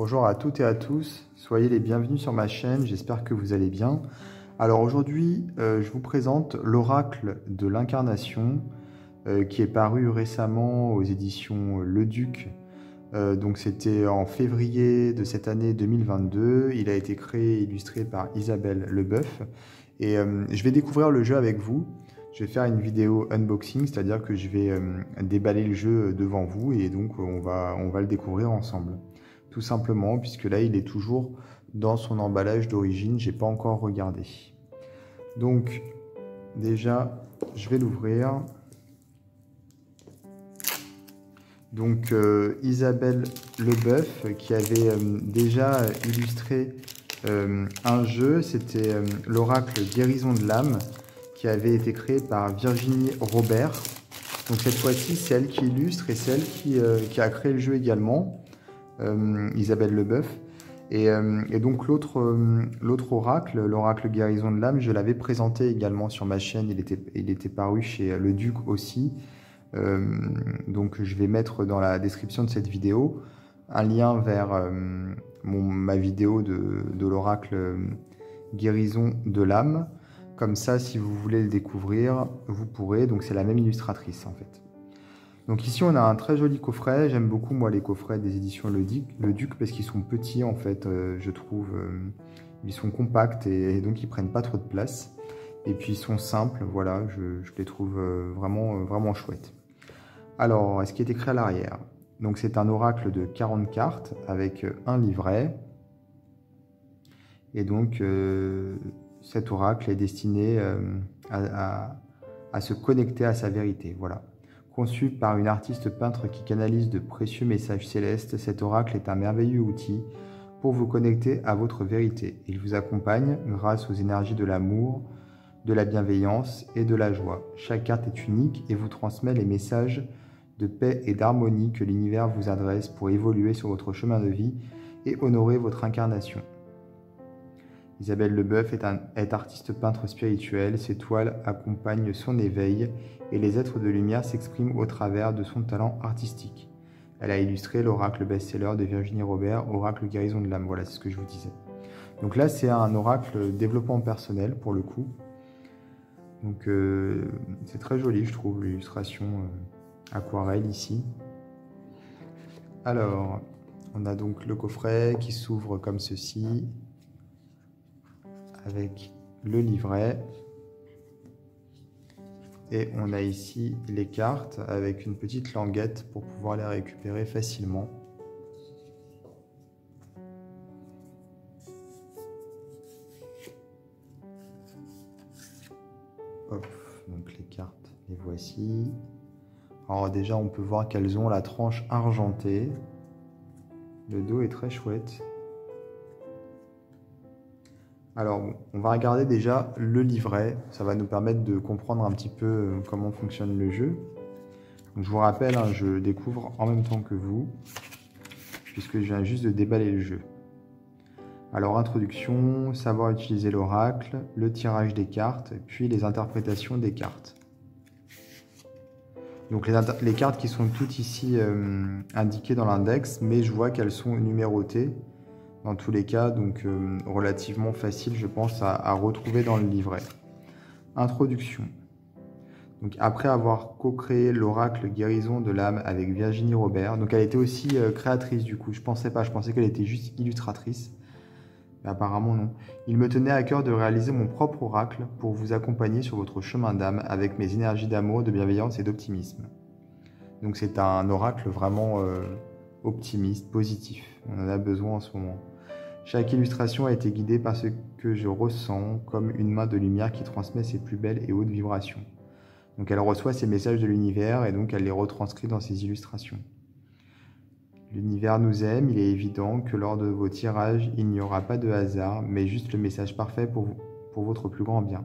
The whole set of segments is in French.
Bonjour à toutes et à tous, soyez les bienvenus sur ma chaîne, j'espère que vous allez bien. Alors aujourd'hui, je vous présente l'oracle de l'incarnation qui est paru récemment aux éditions Le Duc. Donc c'était en février de cette année 2022. Il a été créé et illustré par Isabelle Leboeuf. Et je vais découvrir le jeu avec vous. Je vais faire une vidéo unboxing, c'est-à-dire que je vais déballer le jeu devant vous et donc on va le découvrir ensemble. Tout simplement, puisque là il est toujours dans son emballage d'origine, j'ai pas encore regardé. Donc déjà, je vais l'ouvrir. Donc Isabelle Leboeuf qui avait déjà illustré un jeu, c'était l'oracle Guérison de l'âme qui avait été créé par Virginie Robert. Donc cette fois-ci, c'est elle qui illustre et c'est elle qui a créé le jeu également, Isabelle Leboeuf. Et donc l'autre oracle, l'oracle Guérison de l'âme, je l'avais présenté également sur ma chaîne, il était paru chez Le Duc aussi. Donc je vais mettre dans la description de cette vidéo un lien vers ma vidéo de l'oracle Guérison de l'âme. Comme ça, si vous voulez le découvrir, vous pourrez. Donc c'est la même illustratrice en fait. Donc ici on a un très joli coffret. J'aime beaucoup moi les coffrets des éditions Le Duc parce qu'ils sont petits en fait, je trouve. Ils sont compacts et donc ils prennent pas trop de place. Et puis ils sont simples, voilà, je les trouve vraiment chouettes. Alors, ce qui est écrit à l'arrière, donc c'est un oracle de 40 cartes avec un livret. Et donc, cet oracle est destiné à se connecter à sa vérité. Voilà. Conçu par une artiste peintre qui canalise de précieux messages célestes, cet oracle est un merveilleux outil pour vous connecter à votre vérité. Il vous accompagne grâce aux énergies de l'amour, de la bienveillance et de la joie. Chaque carte est unique et vous transmet les messages de paix et d'harmonie que l'univers vous adresse pour évoluer sur votre chemin de vie et honorer votre incarnation. Isabelle Leboeuf est artiste peintre spirituelle, ses toiles accompagnent son éveil et les êtres de lumière s'expriment au travers de son talent artistique. Elle a illustré l'oracle best-seller de Virginie Robert, Oracle Guérison de l'âme, voilà, c'est ce que je vous disais. Donc là, c'est un oracle développement personnel pour le coup. Donc c'est très joli, je trouve, l'illustration aquarelle ici. Alors, on a donc le coffret qui s'ouvre comme ceci, avec le livret. Et on a ici les cartes avec une petite languette pour pouvoir les récupérer facilement. Hop, donc les cartes, les voici. Alors déjà, on peut voir qu'elles ont la tranche argentée. Le dos est très chouette. Alors, bon, on va regarder déjà le livret. Ça va nous permettre de comprendre un petit peu comment fonctionne le jeu. Donc, je vous rappelle, hein, je découvre en même temps que vous, puisque je viens juste de déballer le jeu. Alors, introduction, savoir utiliser l'oracle, le tirage des cartes, puis les interprétations des cartes. Donc les cartes qui sont toutes ici indiquées dans l'index, mais je vois qu'elles sont numérotées dans tous les cas, donc relativement facile, je pense, à retrouver dans le livret. Introduction. Donc après avoir co-créé l'oracle Guérison de l'âme avec Virginie Robert, donc elle était aussi créatrice du coup, je pensais qu'elle était juste illustratrice, mais apparemment non. Il me tenait à cœur de réaliser mon propre oracle pour vous accompagner sur votre chemin d'âme avec mes énergies d'amour, de bienveillance et d'optimisme. Donc c'est un oracle vraiment optimiste, positif. On en a besoin en ce moment. Chaque illustration a été guidée par ce que je ressens comme une main de lumière qui transmet ses plus belles et hautes vibrations. Donc elle reçoit ces messages de l'univers et donc elle les retranscrit dans ses illustrations. L'univers nous aime, il est évident que lors de vos tirages, il n'y aura pas de hasard, mais juste le message parfait pour votre plus grand bien.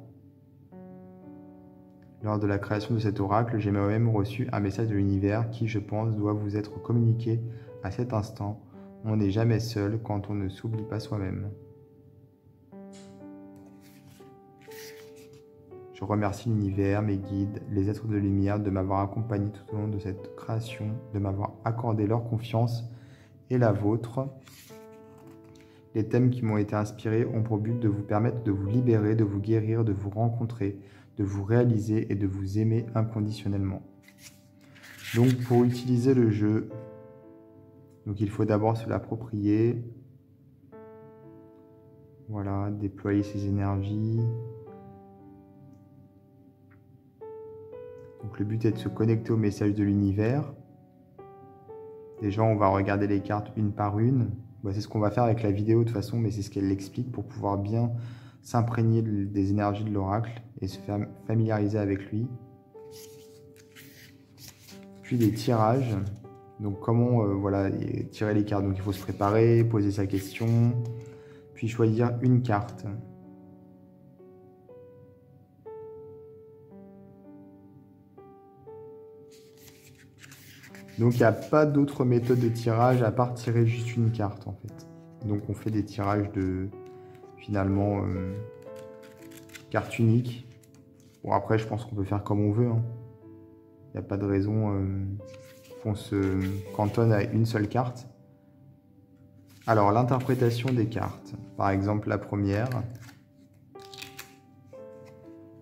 Lors de la création de cet oracle, j'ai moi-même reçu un message de l'univers qui, je pense, doit vous être communiqué à cet instant. On n'est jamais seul quand on ne s'oublie pas soi-même. Je remercie l'univers, mes guides, les êtres de lumière de m'avoir accompagné tout au long de cette création, de m'avoir accordé leur confiance et la vôtre. Les thèmes qui m'ont été inspirés ont pour but de vous permettre de vous libérer, de vous guérir, de vous rencontrer, de vous réaliser et de vous aimer inconditionnellement. Donc pour utiliser le jeu, donc il faut d'abord se l'approprier. Voilà, déployer ses énergies. Donc le but est de se connecter au message de l'univers. Déjà, on va regarder les cartes une par une. Bah, c'est ce qu'on va faire avec la vidéo de toute façon, mais c'est ce qu'elle explique pour pouvoir bien s'imprégner des énergies de l'oracle et se familiariser avec lui. Puis des tirages. Donc comment voilà, tirer les cartes. Donc il faut se préparer, poser sa question, puis choisir une carte. Donc il n'y a pas d'autre méthode de tirage à part tirer juste une carte en fait. Donc on fait des tirages de finalement carte unique. Bon après je pense qu'on peut faire comme on veut. Il n'y a pas de raison qu'on se cantonne à une seule carte. Alors l'interprétation des cartes. Par exemple la première.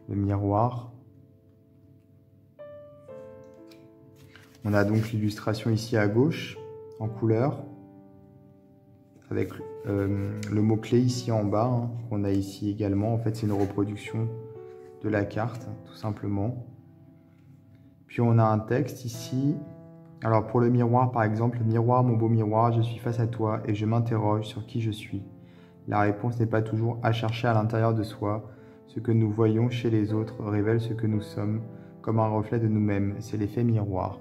Le miroir. On a donc l'illustration ici à gauche, en couleur, avec le mot-clé ici en bas, qu'on a ici également. En fait, c'est une reproduction de la carte, tout simplement. Puis on a un texte ici. Alors pour le miroir, par exemple, « Miroir, mon beau miroir, je suis face à toi et je m'interroge sur qui je suis. La réponse n'est pas toujours à chercher à l'intérieur de soi. Ce que nous voyons chez les autres révèle ce que nous sommes, comme un reflet de nous-mêmes. C'est l'effet miroir.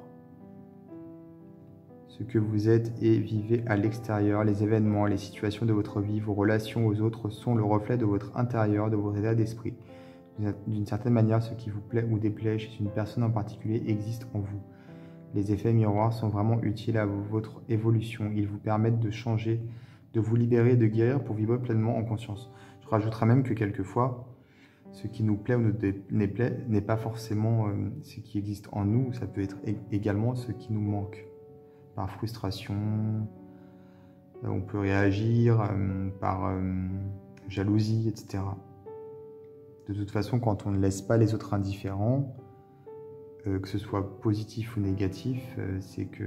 Ce que vous êtes et vivez à l'extérieur, les événements, les situations de votre vie, vos relations aux autres sont le reflet de votre intérieur, de votre état d'esprit. D'une certaine manière, ce qui vous plaît ou déplaît chez une personne en particulier existe en vous. Les effets miroirs sont vraiment utiles à votre évolution. Ils vous permettent de changer, de vous libérer et de guérir pour vivre pleinement en conscience. » Je rajouterai même que quelquefois, ce qui nous plaît ou nous déplaît n'est pas forcément ce qui existe en nous, ça peut être également ce qui nous manque. Par frustration, on peut réagir par jalousie, etc. De toute façon, quand on ne laisse pas les autres indifférents, que ce soit positif ou négatif, c'est que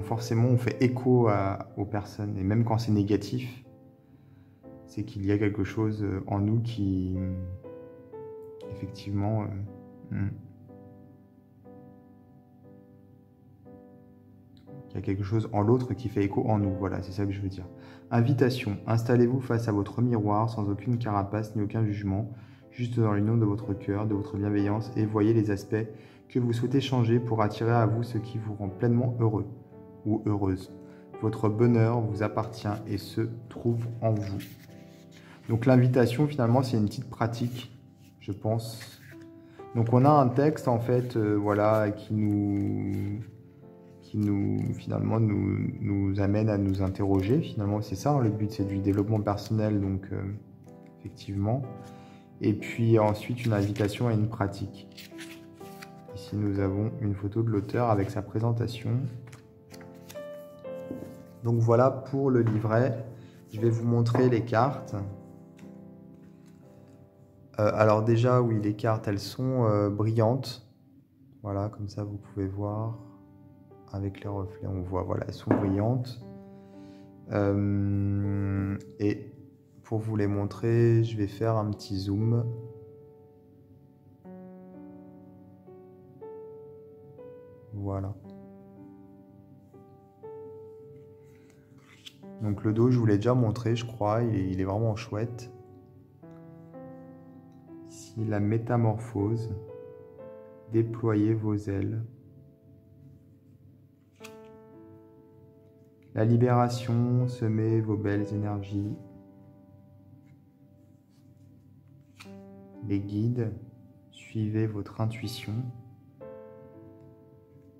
forcément on fait écho aux personnes. Et même quand c'est négatif, c'est qu'il y a quelque chose en nous qui, effectivement, il y a quelque chose en l'autre qui fait écho en nous. Voilà, c'est ça que je veux dire. Invitation. Installez-vous face à votre miroir sans aucune carapace ni aucun jugement, juste dans l'union de votre cœur, de votre bienveillance, et voyez les aspects que vous souhaitez changer pour attirer à vous ce qui vous rend pleinement heureux ou heureuse. Votre bonheur vous appartient et se trouve en vous. Donc l'invitation, finalement, c'est une petite pratique, je pense. Donc on a un texte, en fait, voilà, qui finalement nous amène à nous interroger. Finalement, c'est ça, le but, c'est du développement personnel, donc effectivement. Et puis ensuite, une invitation à une pratique. Ici, nous avons une photo de l'auteur avec sa présentation. Donc voilà pour le livret. Je vais vous montrer les cartes. Alors déjà, oui, les cartes, elles sont brillantes. Voilà, comme ça, vous pouvez voir. Avec les reflets, on voit, voilà, elles sont brillantes. Et pour vous les montrer, je vais faire un petit zoom. Voilà. Donc le dos, je vous l'ai déjà montré, je crois, il est vraiment chouette. Ici, la métamorphose. Déployez vos ailes. La libération, semez vos belles énergies. Les guides, suivez votre intuition.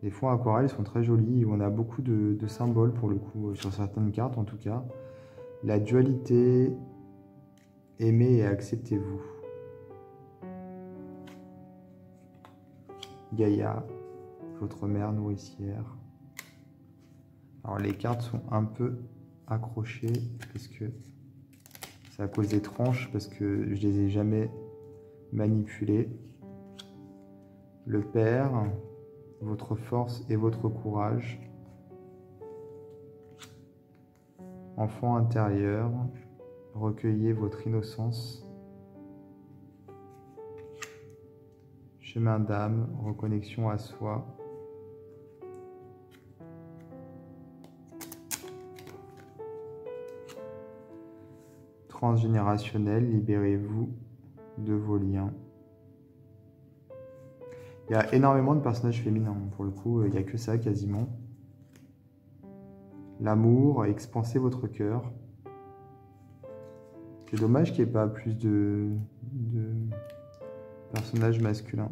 Les fonds aquarelles sont très jolis, on a beaucoup de symboles pour le coup, sur certaines cartes en tout cas. La dualité, aimez et acceptez-vous. Gaïa, votre mère nourricière. Alors les cartes sont un peu accrochés parce que c'est à cause des tranches, parce que je les ai jamais manipulés. Le père, votre force et votre courage. Enfant intérieur, recueillez votre innocence. Chemin d'âme, reconnexion à soi. Transgénérationnel, libérez-vous de vos liens. Il y a énormément de personnages féminins, pour le coup, il n'y a que ça quasiment. L'amour, expansez votre cœur. C'est dommage qu'il n'y ait pas plus de personnages masculins.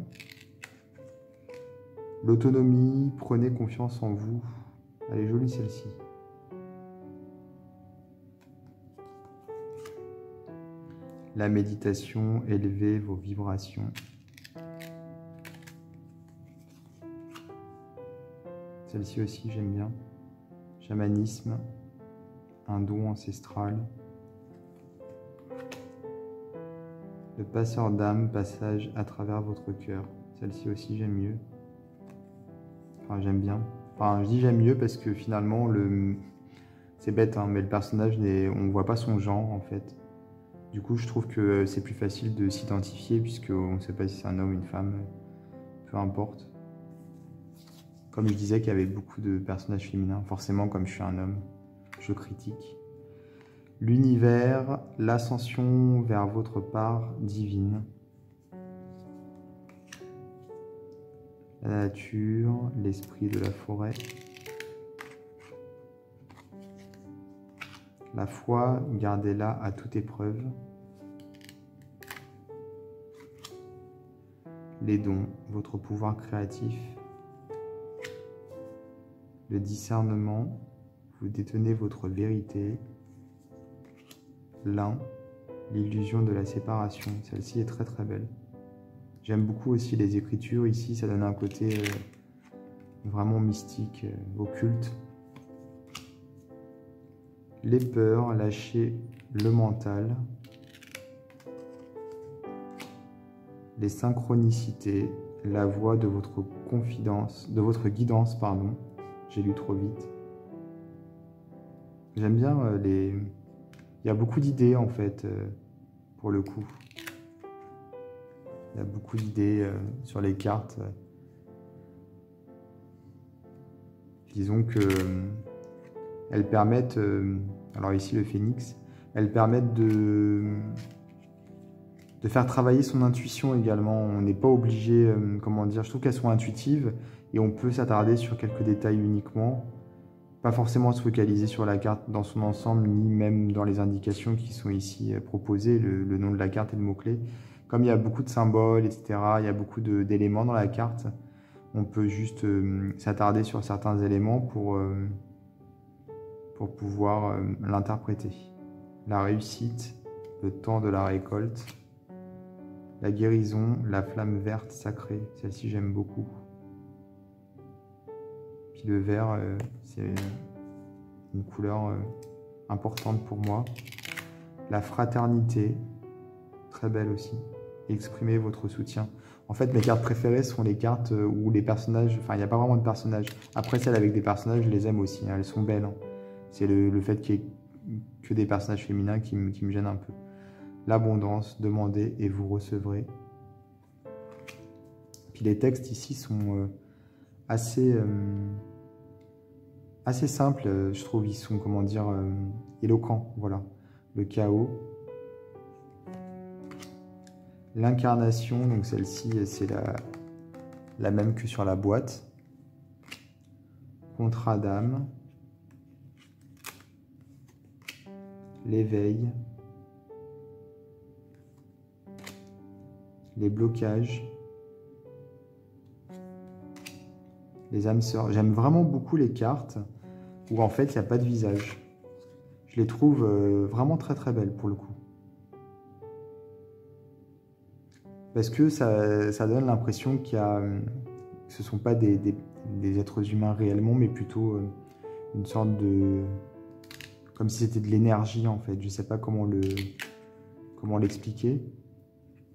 L'autonomie, prenez confiance en vous. Elle est jolie celle-ci. La méditation, élevez vos vibrations. Celle-ci aussi, j'aime bien. Chamanisme, un don ancestral. Le passeur d'âme, passage à travers votre cœur. Celle-ci aussi, j'aime mieux. Enfin, j'aime bien. Enfin, je dis j'aime mieux parce que finalement, c'est bête, hein, mais le personnage, on ne voit pas son genre, en fait. Du coup, je trouve que c'est plus facile de s'identifier puisqu'on ne sait pas si c'est un homme ou une femme. Peu importe. Comme je disais qu'il y avait beaucoup de personnages féminins, forcément comme je suis un homme, je critique. L'univers, l'ascension vers votre part divine. La nature, l'esprit de la forêt. La foi, gardez-la à toute épreuve. Les dons, votre pouvoir créatif. Le discernement, vous détenez votre vérité. L'un, l'illusion de la séparation. Celle-ci est très très belle. J'aime beaucoup aussi les écritures. Ici, ça donne un côté vraiment mystique, occulte. Les peurs, lâchez le mental. Les synchronicités, la voix de votre confidence, de votre guidance, pardon. J'ai lu trop vite. J'aime bien il y a beaucoup d'idées en fait, pour le coup. Il y a beaucoup d'idées sur les cartes. Disons que elles permettent, alors ici le phénix, elles permettent de faire travailler son intuition également. On n'est pas obligé, comment dire, je trouve qu'elles sont intuitives et on peut s'attarder sur quelques détails uniquement. Pas forcément se focaliser sur la carte dans son ensemble, ni même dans les indications qui sont ici proposées, le nom de la carte et le mot-clé. Comme il y a beaucoup de symboles, etc., il y a beaucoup d'éléments dans la carte, on peut juste s'attarder sur certains éléments pour pouvoir l'interpréter. La réussite, le temps de la récolte, la guérison, la flamme verte sacrée, celle-ci j'aime beaucoup. Puis le vert, c'est une couleur importante pour moi. La fraternité, très belle aussi. Exprimez votre soutien. En fait, mes cartes préférées sont les cartes où les personnages... Enfin, il n'y a pas vraiment de personnages. Après, celles avec des personnages, je les aime aussi. Hein, elles sont belles. Hein. C'est le fait qu'il n'y ait que des personnages féminins qui me gêne un peu. L'abondance, demandez et vous recevrez. Puis les textes ici sont assez simples, je trouve. Ils sont, comment dire, éloquents. Voilà. Le chaos. L'incarnation, donc celle-ci, c'est la même que sur la boîte. Contrat d'âme. L'éveil. Les blocages. Les âmes sœurs. J'aime vraiment beaucoup les cartes où en fait il n'y a pas de visage. Je les trouve vraiment très très belles pour le coup. Parce que ça donne l'impression qu'il y a, que ce ne sont pas des êtres humains réellement, mais plutôt une sorte de... Comme si c'était de l'énergie en fait. Je sais pas comment l'expliquer,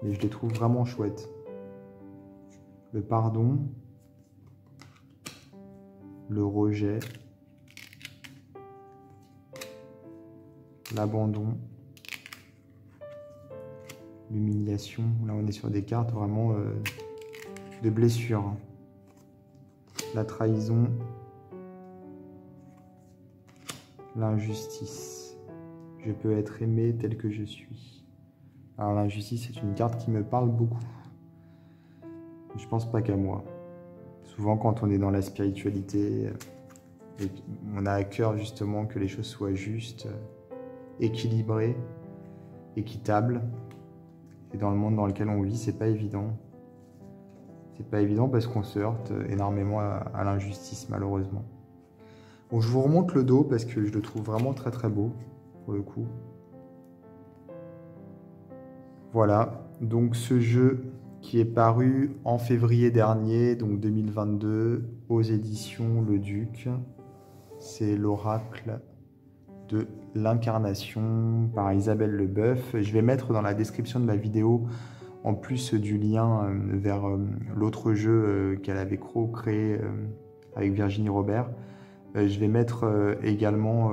mais je les trouve vraiment chouettes. Le pardon, le rejet, l'abandon, l'humiliation. Là, on est sur des cartes vraiment de blessure. La trahison, l'injustice. Je peux être aimé tel que je suis. Alors l'injustice, c'est une carte qui me parle beaucoup. Je pense pas qu'à moi. Souvent, quand on est dans la spiritualité, on a à cœur justement que les choses soient justes, équilibrées, équitables. Et dans le monde dans lequel on vit, c'est pas évident. C'est pas évident parce qu'on se heurte énormément à l'injustice, malheureusement. Bon, je vous remonte le dos parce que je le trouve vraiment très très beau, pour le coup. Voilà, donc ce jeu qui est paru en février dernier, donc 2022, aux éditions Le Duc. C'est l'oracle de l'incarnation par Isabelle Leboeuf. Je vais mettre dans la description de la vidéo, en plus du lien vers l'autre jeu qu'elle avait co-créé avec Virginie Robert. Je vais mettre également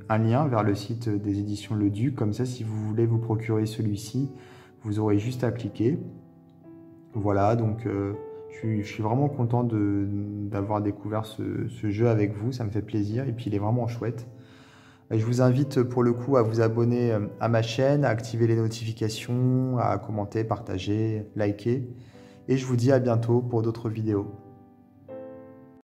un lien vers le site des éditions Le Duc. Comme ça, si vous voulez vous procurer celui-ci, vous aurez juste à cliquer. Voilà, donc je suis vraiment content d'avoir découvert ce jeu avec vous, ça me fait plaisir et puis il est vraiment chouette. Je vous invite pour le coup à vous abonner à ma chaîne, à activer les notifications, à commenter, partager, liker et je vous dis à bientôt pour d'autres vidéos.